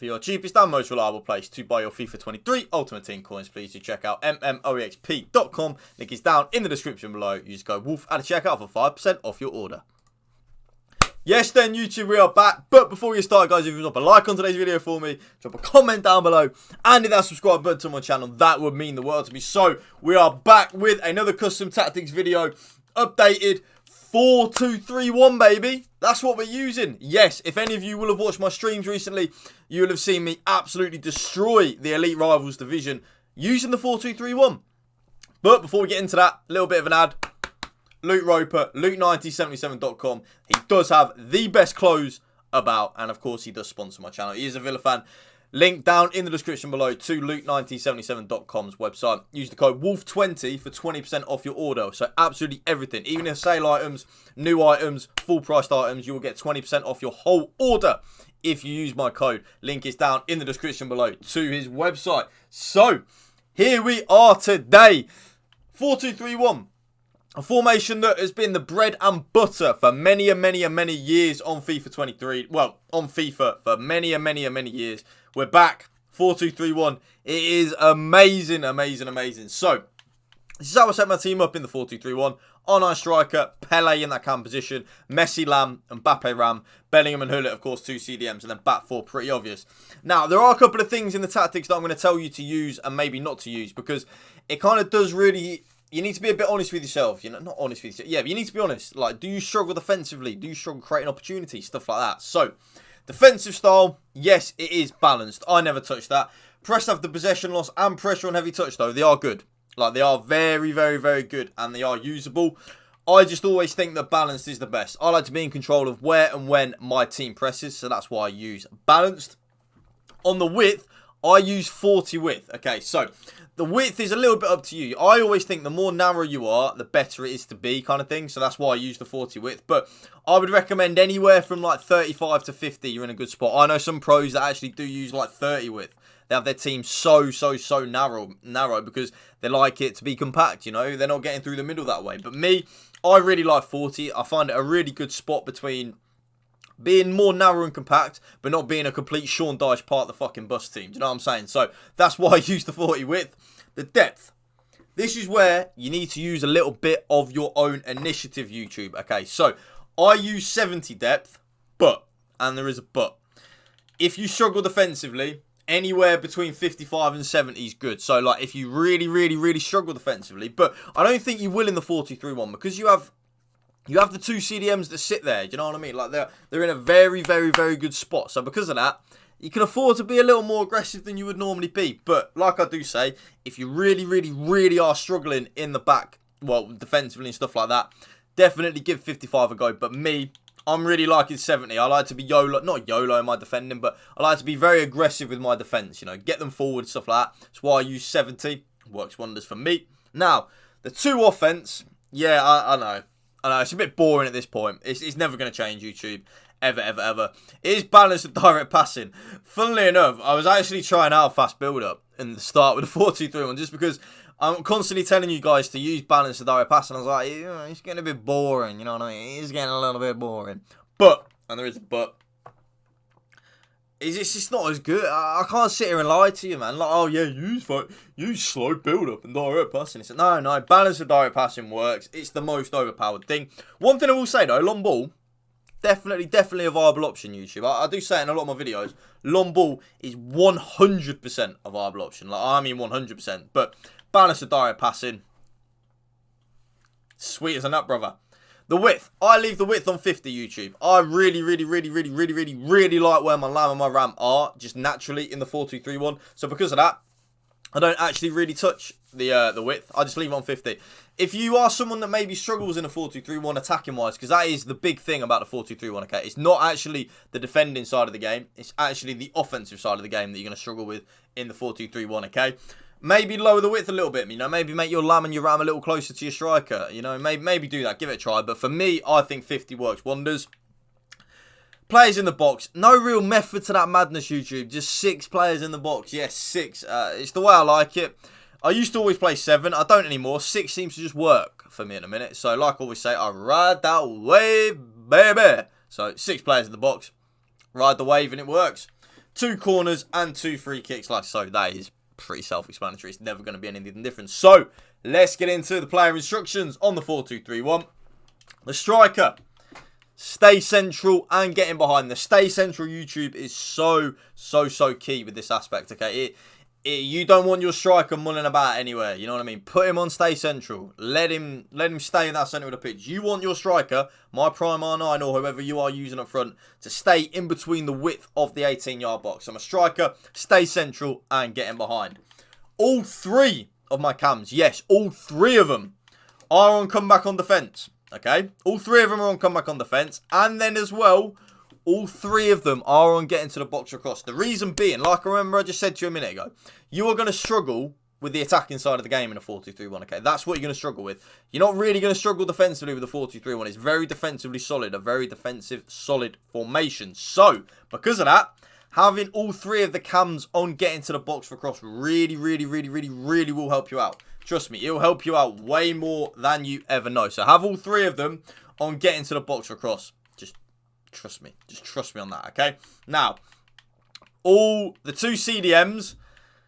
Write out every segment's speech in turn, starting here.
For your cheapest and most reliable place to buy your FIFA 23 Ultimate Team coins, please do check out mmoexp.com. Link is down in the description below. Use code Wolf at the checkout for 5% off your order. Yes then, YouTube, we are back. But before we get started, guys, if you drop a like on today's video for me, drop a comment down below, and hit that subscribe button to my channel, that would mean the world to me. So, we are back with another custom tactics video, updated 4-2-3-1, baby. That's what we're using. Yes, if any of you will have watched my streams recently, you will have seen me absolutely destroy the Elite Rivals division using the 4-2-3-1. But before we get into that, a little bit of an ad. Luke Roper, Luke9077.com. He does have the best clothes about, and of course he does sponsor my channel. He is a Villa fan. Link down in the description below to Luke9077.com's website. Use the code WOLF20 for 20% off your order. So absolutely everything, even if sale items, new items, full priced items, you will get 20% off your whole order if you use my code. Link is down in the description below to his website. So here we are today. 4-2-3-1. A formation that has been the bread and butter for many years on FIFA 23. Well, on FIFA for many years. We're back. 4-2-3-1. It is amazing. So, this is how I set my team up in the 4-2-3-1. On striker, Pele in that cam position. Messi, Lam, and Mbappe, Ram. Bellingham and Hullet, of course, 2 CDMs. And then back 4, pretty obvious. Now, there are a couple of things in the tactics that I'm going to tell you to use and maybe not to use. Because it kind of does really... You need to be a bit honest with yourself. You know, not honest with yourself. Yeah, but you need to be honest. Like, do you struggle defensively? Do you struggle creating opportunities? Stuff like that. So, defensive style, yes, it is balanced. I never touch that. Press after possession loss and pressure on heavy touch, though. They are good. Like, they are very good. And they are usable. I just always think that balanced is the best. I like to be in control of where and when my team presses. So, that's why I use balanced. On the width, I use 40 width. Okay, so... The width is a little bit up to you. I always think the more narrow you are, the better it is to be kind of thing. So that's why I use the 40 width. But I would recommend anywhere from like 35 to 50, you're in a good spot. I know some pros that actually do use like 30 width. They have their team so narrow because they like it to be compact, you know. They're not getting through the middle that way. But me, I really like 40. I find it a really good spot between... being more narrow and compact, but not being a complete Sean Dyche part of the fucking bus team. Do you know what I'm saying? So, that's why I use the 40 width. The depth. This is where you need to use a little bit of your own initiative, YouTube. Okay, so, I use 70 depth, but, and there is a but, if you struggle defensively, anywhere between 55 and 70 is good. So, like, if you really struggle defensively, but I don't think you will in the 4-2-3-1 because you have the 2 CDMs that sit there, do you know what I mean? Like, they're in a very good spot. So, because of that, you can afford to be a little more aggressive than you would normally be. But, like I do say, if you really are struggling in the back, well, defensively and stuff like that, definitely give 55 a go. But me, I'm really liking 70. I like to be not YOLO in my defending, but I like to be very aggressive with my defence, you know, get them forward, stuff like that. That's why I use 70. Works wonders for me. Now, the 2 offence, yeah, I know. I know, it's a bit boring at this point. It's never going to change, YouTube. Ever. It is balanced with direct passing. Funnily enough, I was actually trying out fast build-up in the start with the 4-2-3-1 just because I'm constantly telling you guys to use balanced with direct passing. I was like, it's getting a bit boring, you know what I mean? It's getting a little bit boring. But, and there is a but, it's just not as good. I can't sit here and lie to you, man. Like, oh yeah, use slow build-up and direct passing. It's like, no, balance with direct passing works. It's the most overpowered thing. One thing I will say though, long ball, definitely a viable option, YouTube. I do say it in a lot of my videos. Long ball is 100% a viable option. Like, I mean 100%. But balance with direct passing, sweet as a nut, brother. The width. I leave the width on 50, YouTube. I really like where my Lam and my Ram are, just naturally in the 4-2-3-1. So because of that, I don't actually really touch the width. I just leave it on 50. If you are someone that maybe struggles in a 4-2-3-1 attacking-wise, because that is the big thing about the 4-2-3-1, okay? It's not actually the defending side of the game. It's actually the offensive side of the game that you're going to struggle with in the 4-2-3-1, okay? Maybe lower the width a little bit, you know, maybe make your Lam and your Ram a little closer to your striker, you know, maybe do that, give it a try. But for me, I think 50 works wonders. Players in the box, no real method to that madness, YouTube, just 6 players in the box. Yes, 6, it's the way I like it. I used to always play 7, I don't anymore. 6 seems to just work for me in a minute. So like I always say, I ride that wave, baby. So 6 players in the box, ride the wave and it works. 2 corners and 2 free kicks. Like so, that is pretty self-explanatory. It's never going to be anything different. So, let's get into the player instructions on the 4-2-3-1. The striker, stay central and getting behind. The stay central YouTube is so key with this aspect, okay? You don't want your striker mulling about anywhere, you know what I mean? Put him on stay central. Let him stay in that centre of the pitch. You want your striker, my prime R9 or whoever you are using up front, to stay in between the width of the 18-yard box. I'm a striker, stay central and getting behind. All 3 of my cams, yes, all 3 of them are on comeback on defence, okay? All 3 of them are on comeback on defence. And then as well, all 3 of them are on getting to the box across. The reason being, like I remember I just said to you a minute ago, you are going to struggle with the attacking side of the game in a 4-2-3-1, okay? That's what you're going to struggle with. You're not really going to struggle defensively with a 4-2-3-1. It's very defensively solid, a very defensive, solid formation. So, because of that, having all 3 of the cams on getting to the box for cross really will help you out. Trust me, it will help you out way more than you ever know. So, have all 3 of them on getting to the box for cross. Trust me. Just trust me on that, okay? Now, all the 2 CDMs,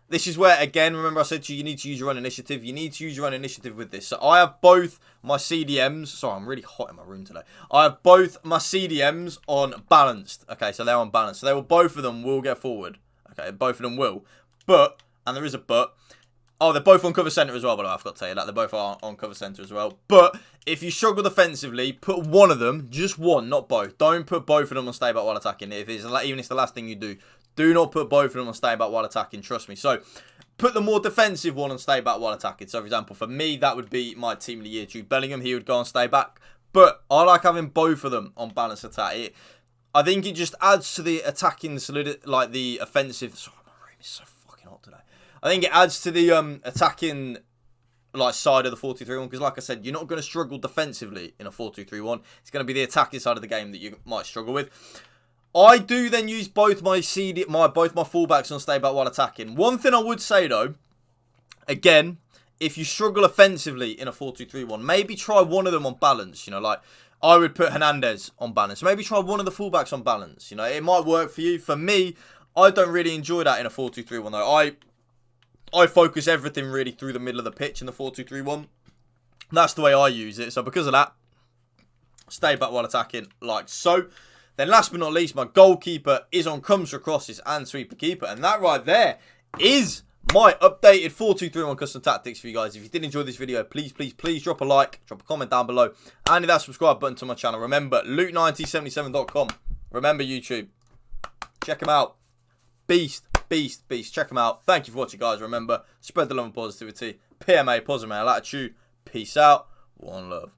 this is where, again, remember I said to you, you need to use your own initiative. You need to use your own initiative with this. So I have both my CDMs. Sorry, I'm really hot in my room today. I have both my CDMs on balanced. Okay, so they're on balance. So they will, both of them will get forward. Okay, both of them will. But, and there is a but. Oh, they're both on cover centre as well, by the way. I forgot to tell you that. They both are on cover centre as well. But if you struggle defensively, put one of them, just one, not both. Don't put both of them on stay back while attacking. Even if it's the last thing you do not put both of them on stay back while attacking. Trust me. So, put the more defensive one on stay back while attacking. So, for example, for me, that would be my team of the year, Jude Bellingham. He would go on stay back. But I like having both of them on balanced attack. I think it just adds to the attacking solidity, like the offensive. Sorry, my room is so fucking hot today. I think it adds to the attacking side of the 4-2-3-1 because, like I said, you're not going to struggle defensively in a 4-2-3-1. It's going to be the attacking side of the game that you might struggle with. I do then use both my fullbacks on stay back while attacking. One thing I would say though, again, if you struggle offensively in a 4-2-3-1, maybe try one of them on balance. You know, like I would put Hernandez on balance. Maybe try one of the fullbacks on balance. You know, it might work for you. For me, I don't really enjoy that in a 4-2-3-1 though. I focus everything really through the middle of the pitch in the 4-2-3-1. That's the way I use it. So because of that, stay back while attacking like so. Then last but not least, my goalkeeper is on comes for crosses and sweeper keeper. And that right there is my updated 4-2-3-1 custom tactics for you guys. If you did enjoy this video, please drop a like, drop a comment down below. And hit that subscribe button to my channel. Remember, Luke9077.com. Remember YouTube. Check them out. Beast. Check them out. Thank you for watching, guys. Remember, spread the love and positivity. PMA, positive male attitude. Peace out. One love.